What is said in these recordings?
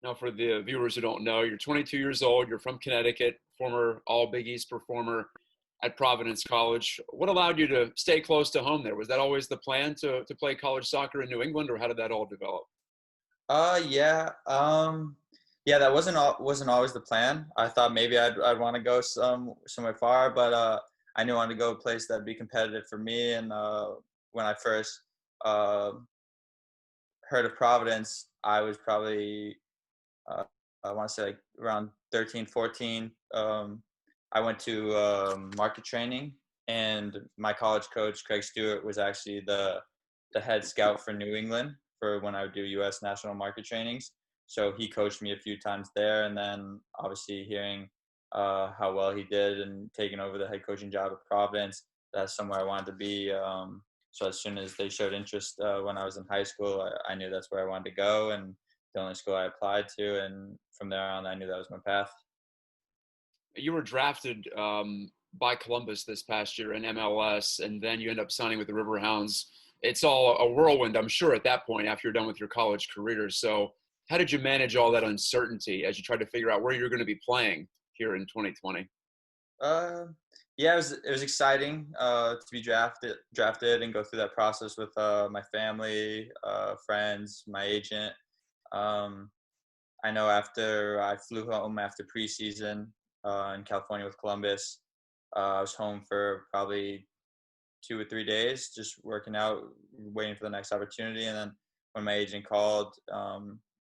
Now, for the viewers who don't know, you're 22 years old. You're from Connecticut, former All Big East performer at Providence College. What allowed you to stay close to home there? Was that always the plan to play college soccer in New England, or how did that all develop? Yeah. Yeah, that wasn't always the plan. I thought maybe I'd want to go somewhere far, but I knew I wanted to go a place that'd be competitive for me. And when I first uh, heard of Providence, I was probably uh, I want to say like around 13, 14. I went to market training, and my college coach, Craig Stewart, was actually the head scout for New England for when I would do U.S. national market trainings. So he coached me a few times there, and then obviously hearing how well he did and taking over the head coaching job at Providence, that's somewhere I wanted to be. So as soon as they showed interest when I was in high school, I knew that's where I wanted to go, and the only school I applied to, and from there on, I knew that was my path. You were drafted by Columbus this past year in MLS, and then you end up signing with the Riverhounds. It's all a whirlwind, I'm sure, at that point after you're done with your college career. So how did you manage all that uncertainty as you tried to figure out where you're going to be playing here in 2020? Uh, yeah, it was exciting to be drafted and go through that process with my family, friends, my agent. Um, I know after I flew home after preseason in California with Columbus, I was home for probably 2 or 3 days, just working out, waiting for the next opportunity. And then when my agent called,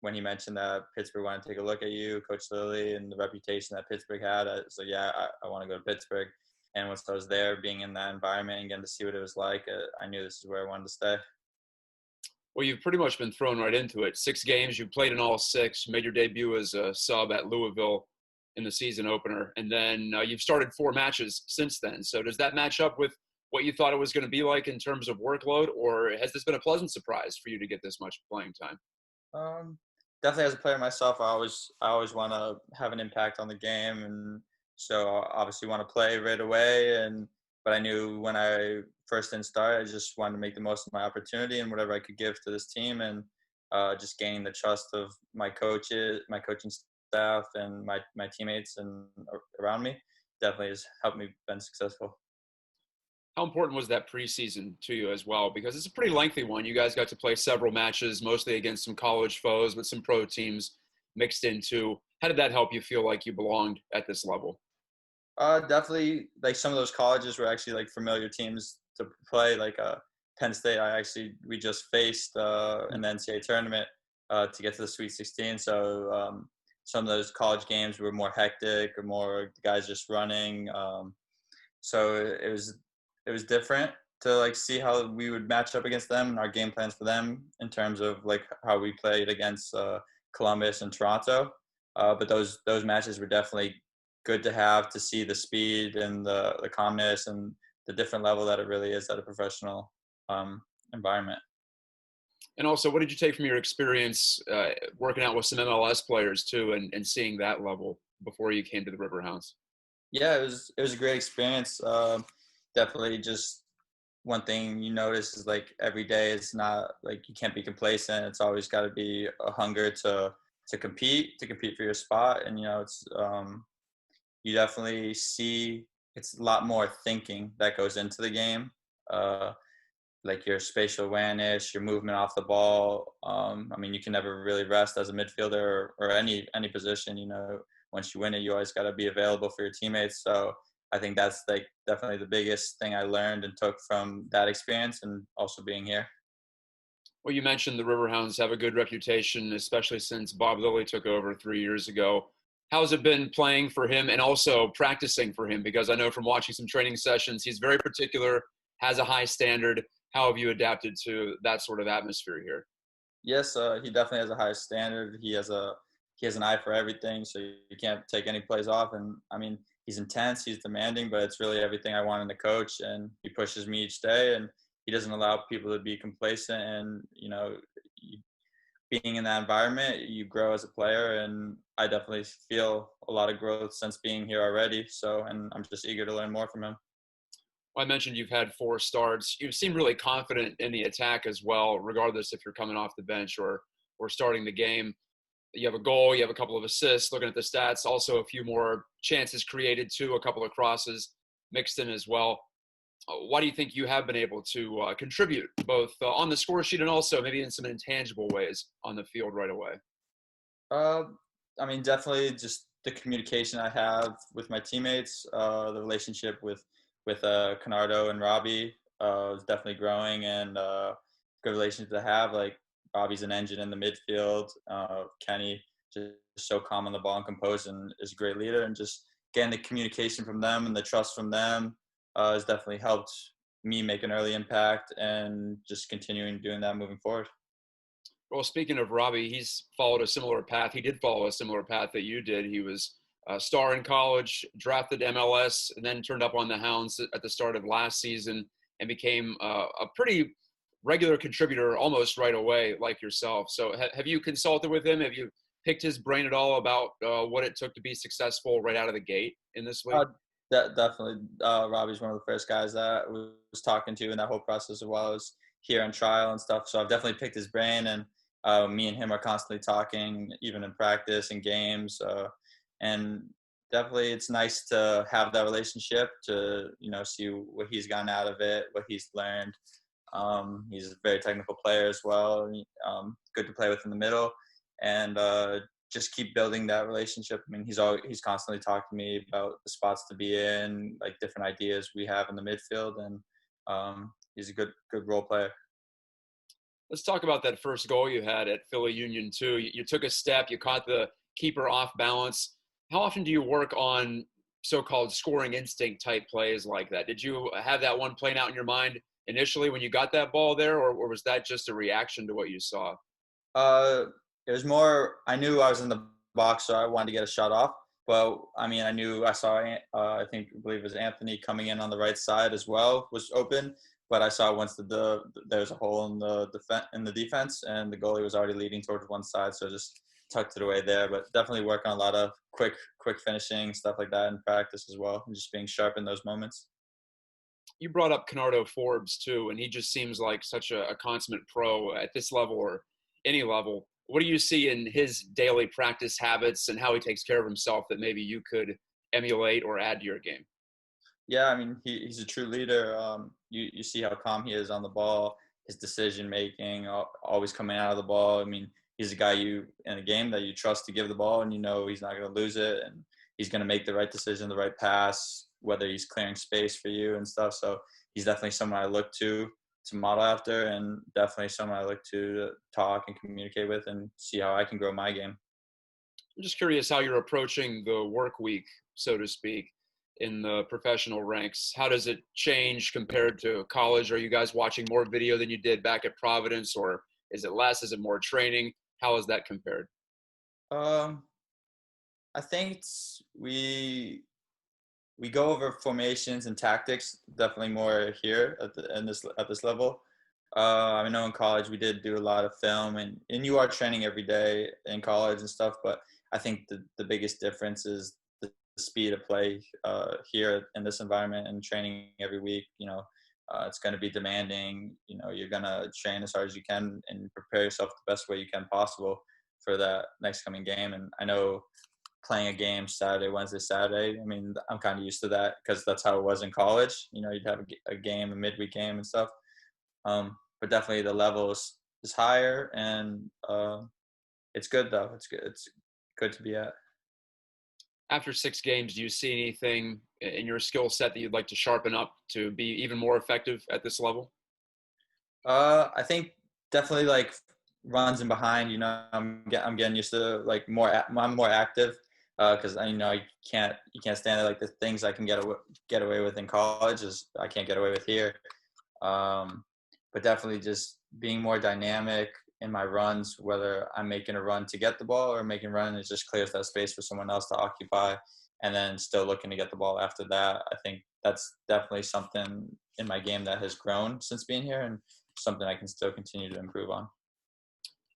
when he mentioned that Pittsburgh wanted to take a look at you, Coach Lilley, and the reputation that Pittsburgh had, I was like, yeah, I want to go to Pittsburgh. And once I was there, being in that environment and getting to see what it was like, I knew this is where I wanted to stay. Well, you've pretty much been thrown right into it. 6 games, you played in all six. You made your debut as a sub at Louisville in the season opener. And then you've started 4 matches since then. So does that match up with what you thought it was going to be like in terms of workload, or has this been a pleasant surprise for you to get this much playing time? Um, Definitely as a player myself, I always want to have an impact on the game, and so I obviously want to play right away. And but I knew when I first didn't start, I just wanted to make the most of my opportunity and whatever I could give to this team, and just gaining the trust of my coaches, my coaching staff, and my teammates and around me definitely has helped me been successful. How important was that preseason to you as well? Because it's a pretty lengthy one. You guys got to play several matches, mostly against some college foes, but some pro teams mixed into. How did that help you feel like you belonged at this level? Definitely, like some of those colleges were actually like familiar teams to play. Like Penn State, we just faced in the NCAA tournament to get to the Sweet 16. So some of those college games were more hectic, or more guys just running. So it was different to like see how we would match up against them and our game plans for them in terms of like how we played against Columbus and Toronto. But those matches were definitely good to have, to see the speed and the calmness and the different level that it really is at a professional environment. And also, what did you take from your experience working out with some MLS players too, and seeing that level before you came to the Riverhounds? Yeah, it was a great experience. Definitely, just one thing you notice is like every day it's not like you can't be complacent. It's always got to be a hunger to compete for your spot, and it's you definitely see it's a lot more thinking that goes into the game. Uh, like your spatial awareness, your movement off the ball. I mean, you can never really rest as a midfielder or any position. Once you win it, you always got to be available for your teammates. So I think that's like definitely the biggest thing I learned and took from that experience, and also being here. Well, you mentioned the Riverhounds have a good reputation, especially since Bob Lilley took over 3 years ago. How's it been playing for him and also practicing for him? Because I know from watching some training sessions, he's very particular, has a high standard. How have you adapted to that sort of atmosphere here? Yes, he definitely has a high standard. He has an eye for everything, so you can't take any plays off. And I mean, he's intense, he's demanding, but it's really everything I want in the coach. And he pushes me each day, and he doesn't allow people to be complacent. And being in that environment, you grow as a player. And I definitely feel a lot of growth since being here already. So, and I'm just eager to learn more from him. Well, I mentioned you've had 4 starts. You seem really confident in the attack as well, regardless if you're coming off the bench or starting the game. You have a goal, you have a couple of assists, looking at the stats, also a few more chances created too, a couple of crosses mixed in as well. Why do you think you have been able to contribute both on the score sheet and also maybe in some intangible ways on the field right away? I mean, definitely just the communication I have with my teammates, the relationship with Canardo and Robby is definitely growing, and good relationship to have. Like, Robby's an engine in the midfield. Kenny just so calm on the ball and composed, and is a great leader. And just getting the communication from them and the trust from them has definitely helped me make an early impact, and just continuing doing that moving forward. Well, speaking of Robby, he's followed a similar path. He did follow a similar path that you did. He was a star in college, drafted MLS, and then turned up on the Hounds at the start of last season and became a pretty regular contributor almost right away, like yourself. So have you consulted with him? Have you picked his brain at all about what it took to be successful right out of the gate in this league? Definitely. Robby's one of the first guys that I was talking to in that whole process while I was here on trial and stuff. So I've definitely picked his brain, and me and him are constantly talking, even in practice and games. And definitely it's nice to have that relationship to, see what he's gotten out of it, what he's learned. He's a very technical player as well. Good to play with in the middle, and just keep building that relationship. I mean, he's constantly talking to me about the spots to be in, like different ideas we have in the midfield, and he's a good role player. Let's talk about that first goal you had at Philly Union 2. You took a step, you caught the keeper off balance. How often do you work on so-called scoring instinct type plays like that? Did you have that one playing out in your mind initially when you got that ball there, or was that just a reaction to what you saw? It was more, I knew I was in the box, so I wanted to get a shot off. But I mean, I saw, I believe it was Anthony coming in on the right side as well, was open. But I saw once there was a hole in the defense, and the goalie was already leading towards one side, so just tucked it away there. But definitely work on a lot of quick finishing, stuff like that in practice as well, and just being sharp in those moments. You brought up Canardo Forbes too, and he just seems like such a consummate pro at this level or any level. What do you see in his daily practice habits and how he takes care of himself that maybe you could emulate or add to your game? Yeah, I mean, he's a true leader. You see how calm he is on the ball, his decision making, always coming out of the ball. I mean, he's a guy in a game that you trust to give the ball, and he's not going to lose it, and he's going to make the right decision, the right pass, whether he's clearing space for you and stuff. So he's definitely someone I look to model after, and definitely someone I look to talk and communicate with and see how I can grow my game. I'm just curious how you're approaching the work week, so to speak, in the professional ranks. How does it change compared to college? Are you guys watching more video than you did back at Providence, or is it less? Is it more training? How is that compared? I think we go over formations and tactics definitely more here at this level. I know in college we did do a lot of film, and you are training every day in college and stuff, but I think the biggest difference is the speed of play here in this environment, and training every week. It's going to be demanding. You're going to train as hard as you can and prepare yourself the best way you can possible for that next coming game. And I know playing a game Saturday, Wednesday, Saturday, I mean, I'm kind of used to that because that's how it was in college. You'd have a game, a midweek game and stuff. But definitely the level is higher, and it's good though. It's good. It's good to be at. After 6 games, do you see anything in your skill set that you'd like to sharpen up to be even more effective at this level? I think definitely like runs in behind. I'm getting used to like I'm more active because you can't stand it. Like the things I can get away with in college is I can't get away with here. But definitely just being more dynamic in my runs, whether I'm making a run to get the ball or making a run, it just clears that space for someone else to occupy, and then still looking to get the ball after that. I think that's definitely something in my game that has grown since being here, and something I can still continue to improve on.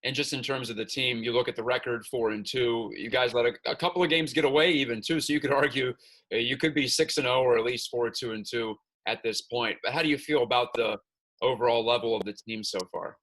And just in terms of the team, you look at the record 4-2. You guys let a couple of games get away even too, so you could argue you could be 6-0 or at least 4-2 at this point. But how do you feel about the overall level of the team so far?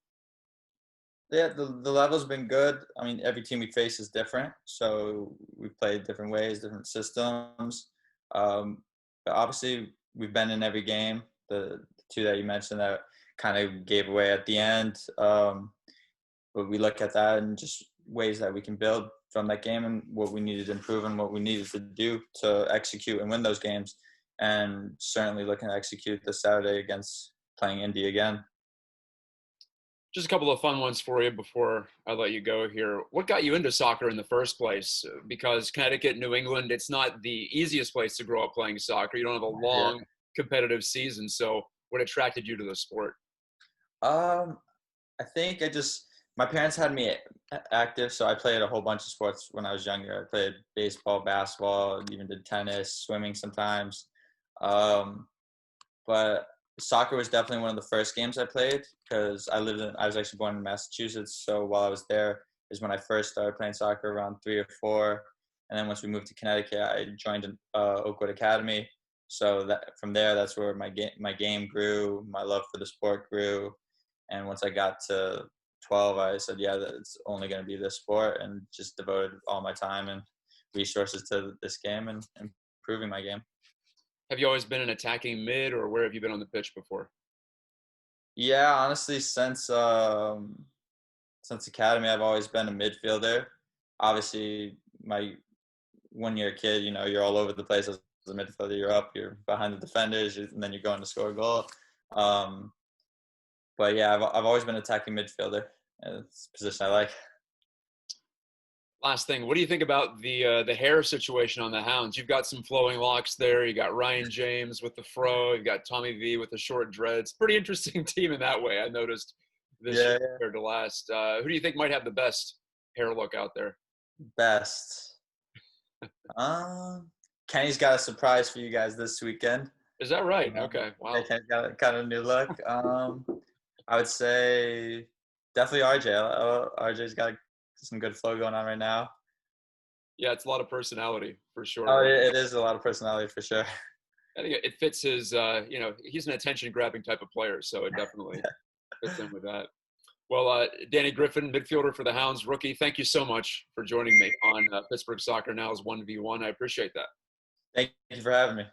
Yeah, the level's been good. I mean, every team we face is different, so we play different ways, different systems. But obviously, we've been in every game. The two that you mentioned that kind of gave away at the end. But we look at that and just ways that we can build from that game and what we needed to improve and what we needed to do to execute and win those games. And certainly looking to execute this Saturday against playing Indy again. Just a couple of fun ones for you before I let you go here. What got you into soccer in the first place? Because Connecticut, New England, it's not the easiest place to grow up playing soccer. You don't have a Yeah. long competitive season. So what attracted you to the sport? Um, I think my parents had me active, so I played a whole bunch of sports when I was younger. I played baseball, basketball, even did tennis, swimming sometimes. Um, but soccer was definitely one of the first games I played because I was actually born in Massachusetts. So while I was there is when I first started playing soccer around 3 or 4. And then once we moved to Connecticut, I joined Oakwood Academy. So that from there, that's where my game grew, my love for the sport grew. And once I got to 12, I said, yeah, it's only going to be this sport, and just devoted all my time and resources to this game and improving my game. Have you always been an attacking mid, or where have you been on the pitch before? Yeah, honestly, since academy, I've always been a midfielder. Obviously, when you're a kid, you're all over the place as a midfielder. You're up, you're behind the defenders, and then you're going to score a goal. Um, but yeah, I've always been attacking midfielder. It's a position I like. Last thing, what do you think about the hair situation on the Hounds? You've got some flowing locks there. You got Ryan James with the fro. You've got Tommy V with the short dreads. Pretty interesting team in that way. I noticed this year Yeah, compared to last. Who do you think might have the best hair look out there? best. Um, Kenny's got a surprise for you guys this weekend. Is that right? Um, Okay. yeah, Wow. Kenny's got a kind of new look. I would say definitely RJ. RJ's got some good flow going on right now. Yeah, it's a lot of personality for Oh, sure. it is a lot of personality for sure. I think it fits his, he's an attention grabbing type of player. So it definitely fits in with that. Well, Danny Griffin, midfielder for the Hounds, rookie, thank you so much for joining me on Pittsburgh Soccer Now's 1v1. I appreciate that. Thank you for having me.